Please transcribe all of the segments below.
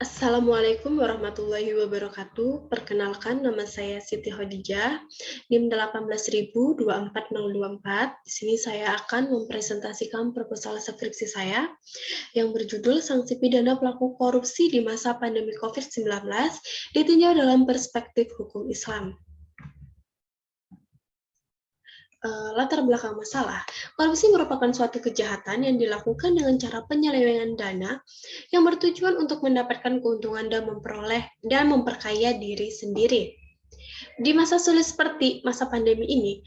Assalamualaikum warahmatullahi wabarakatuh. Perkenalkan, nama saya Siti Khadijah, NIM 18024 Di sini saya akan mempresentasikan proposal skripsi saya yang berjudul Sanksi Pidana Pelaku Korupsi di Masa Pandemi COVID-19 ditinjau dalam perspektif hukum Islam. Latar belakang masalah, korupsi merupakan suatu kejahatan yang dilakukan dengan cara penyelewengan dana yang bertujuan untuk mendapatkan keuntungan dan memperkaya diri sendiri. Di masa sulit seperti masa pandemi ini,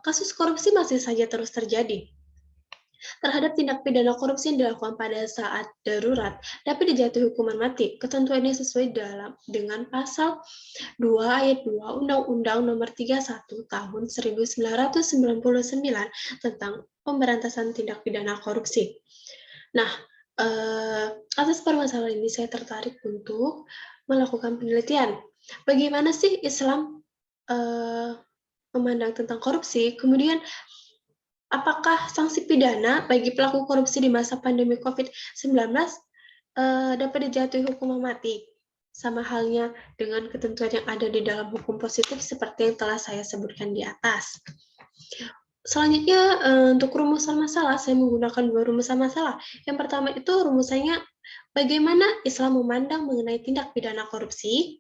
kasus korupsi masih saja terus terjadi. Terhadap tindak pidana korupsi yang dilakukan pada saat darurat dapat dijatuhi hukuman mati. Ketentuannya sesuai dengan pasal 2 ayat 2 Undang-Undang Nomor 31 Tahun 1999 tentang pemberantasan tindak pidana korupsi. Nah, atas permasalahan ini saya tertarik untuk melakukan penelitian. Bagaimana sih Islam memandang tentang korupsi? Kemudian, apakah sanksi pidana bagi pelaku korupsi di masa pandemi COVID-19 dapat dijatuhi hukuman mati? Sama halnya dengan ketentuan yang ada di dalam hukum positif seperti yang telah saya sebutkan di atas. Selanjutnya, untuk rumusan masalah, saya menggunakan dua rumusan masalah. Yang pertama itu rumusannya bagaimana Islam memandang mengenai tindak pidana korupsi.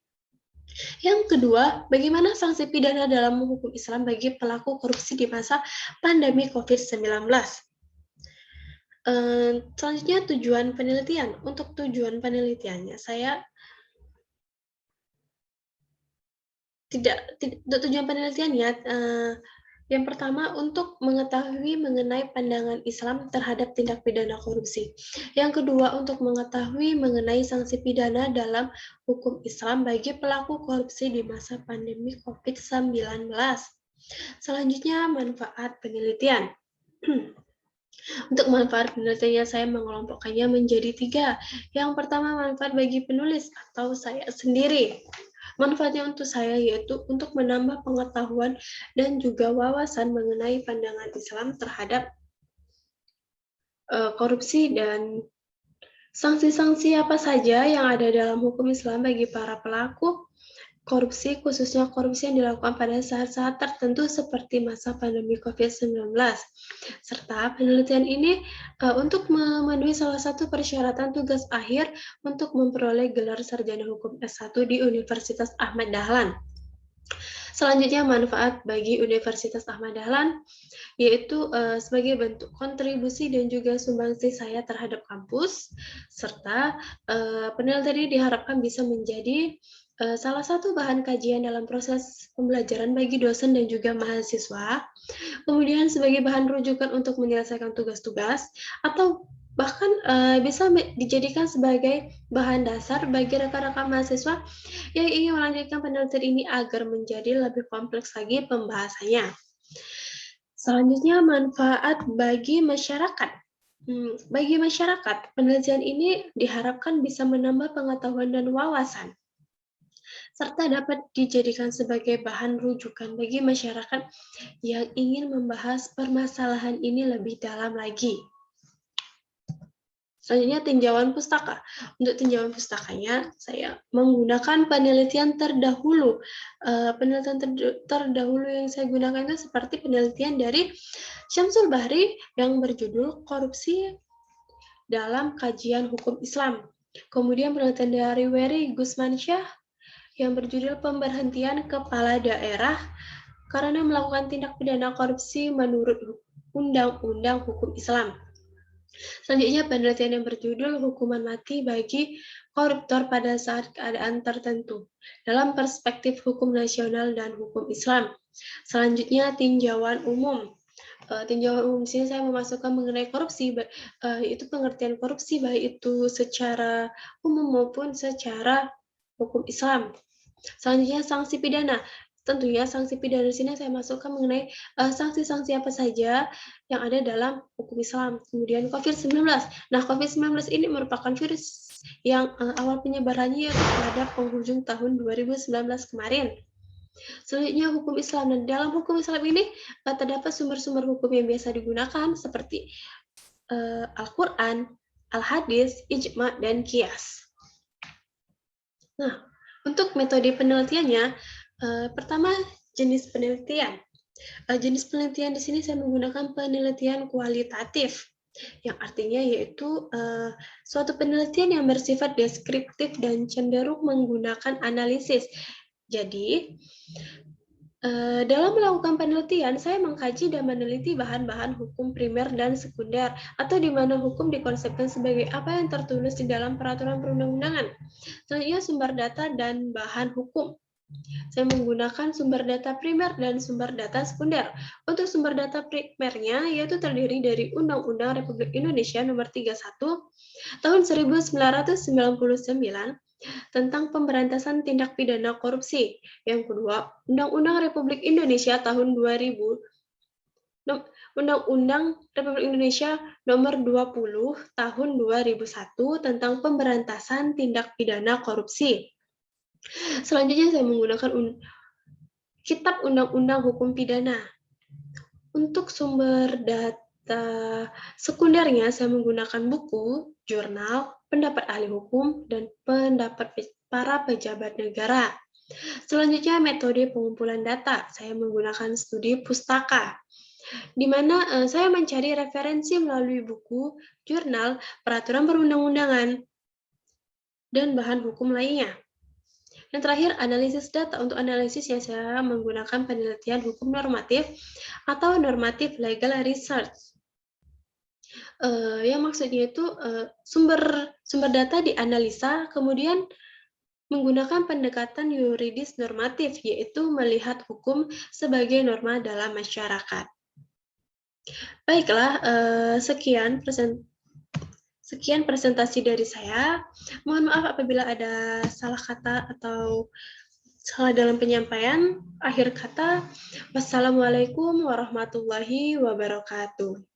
Yang kedua, bagaimana sanksi pidana dalam hukum Islam bagi pelaku korupsi di masa pandemi COVID-19. Selanjutnya tujuan penelitian. Untuk tujuan penelitiannya, saya tujuan penelitiannya yang pertama untuk mengetahui mengenai pandangan Islam terhadap tindak pidana korupsi. Yang kedua untuk mengetahui mengenai sanksi pidana dalam hukum Islam bagi pelaku korupsi di masa pandemi COVID-19. Selanjutnya manfaat penelitian. Untuk manfaat penelitiannya saya mengelompokkannya menjadi 3. Yang pertama manfaat bagi penulis atau saya sendiri. Manfaatnya untuk saya yaitu untuk menambah pengetahuan dan juga wawasan mengenai pandangan Islam terhadap korupsi dan sanksi-sanksi apa saja yang ada dalam hukum Islam bagi para pelaku korupsi, khususnya korupsi yang dilakukan pada saat-saat tertentu seperti masa pandemi COVID-19. Serta penelitian ini untuk memenuhi salah satu persyaratan tugas akhir untuk memperoleh gelar sarjana hukum S1 di Universitas Ahmad Dahlan. Selanjutnya manfaat bagi Universitas Ahmad Dahlan yaitu sebagai bentuk kontribusi dan juga sumbangsi saya terhadap kampus, serta penelitian ini diharapkan bisa menjadi salah satu bahan kajian dalam proses pembelajaran bagi dosen dan juga mahasiswa, kemudian sebagai bahan rujukan untuk menyelesaikan tugas-tugas, atau bahkan bisa dijadikan sebagai bahan dasar bagi rekan-rekan mahasiswa yang ingin melanjutkan penelitian ini agar menjadi lebih kompleks lagi pembahasannya. Selanjutnya, manfaat bagi masyarakat. Bagi masyarakat, penelitian ini diharapkan bisa menambah pengetahuan dan wawasan, serta dapat dijadikan sebagai bahan rujukan bagi masyarakat yang ingin membahas permasalahan ini lebih dalam lagi. Selanjutnya, tinjauan pustaka. Untuk tinjauan pustakanya, saya menggunakan penelitian terdahulu. Penelitian terdahulu yang saya gunakan itu seperti penelitian dari Syamsul Bahri yang berjudul Korupsi dalam Kajian Hukum Islam. Kemudian penelitian dari Wery Gusmansyah yang berjudul Pemberhentian Kepala Daerah karena melakukan tindak pidana korupsi menurut Undang-Undang Hukum Islam. Selanjutnya penelitian yang berjudul Hukuman Mati bagi Koruptor pada saat keadaan tertentu dalam perspektif hukum nasional dan hukum Islam. Selanjutnya tinjauan umum. Tinjauan umum sini saya memasukkan mengenai korupsi, itu pengertian korupsi baik itu secara umum maupun secara hukum Islam. Selanjutnya sanksi pidana. Tentunya sanksi pidana di sini saya masukkan mengenai sanksi-sanksi apa saja yang ada dalam hukum Islam. Kemudian COVID-19. Nah, COVID-19 ini merupakan virus yang awal penyebarannya yaitu pada penghujung tahun 2019 kemarin. Selanjutnya hukum Islam. Dan dalam hukum Islam ini terdapat sumber-sumber hukum yang biasa digunakan seperti Al-Quran, Al-Hadis, Ijma, dan Qiyas. Nah, untuk metode penelitiannya, pertama jenis penelitian. Jenis penelitian di sini saya menggunakan penelitian kualitatif, yang artinya yaitu suatu penelitian yang bersifat deskriptif dan cenderung menggunakan analisis. Jadi, dalam melakukan penelitian, saya mengkaji dan meneliti bahan-bahan hukum primer dan sekunder, atau di mana hukum dikonsepkan sebagai apa yang tertulis di dalam peraturan perundang-undangan. Selanjutnya, sumber data dan bahan hukum. Saya menggunakan sumber data primer dan sumber data sekunder. Untuk sumber data primernya, yaitu terdiri dari Undang-Undang Republik Indonesia Nomor 31 Tahun 1999 tentang pemberantasan tindak pidana korupsi. Yang kedua, Undang-Undang Republik Indonesia tahun 2000, Undang-Undang Republik Indonesia Nomor 20 Tahun 2001 tentang pemberantasan tindak pidana korupsi. Selanjutnya saya menggunakan Kitab Undang-Undang Hukum Pidana. Untuk sumber data sekundernya saya menggunakan buku, jurnal, pendapat ahli hukum, dan pendapat para pejabat negara. Selanjutnya metode pengumpulan data. Saya menggunakan studi pustaka, di mana saya mencari referensi melalui buku, jurnal, peraturan perundang-undangan, dan bahan hukum lainnya. Yang terakhir, analisis data. Untuk analisis yang saya menggunakan penelitian hukum normatif atau normatif legal research. Yang maksudnya itu sumber data dianalisa, kemudian menggunakan pendekatan yuridis normatif, yaitu melihat hukum sebagai norma dalam masyarakat. Baiklah, sekian presentasi dari saya. Mohon maaf apabila ada salah kata atau salah dalam penyampaian. Akhir kata, wassalamualaikum warahmatullahi wabarakatuh.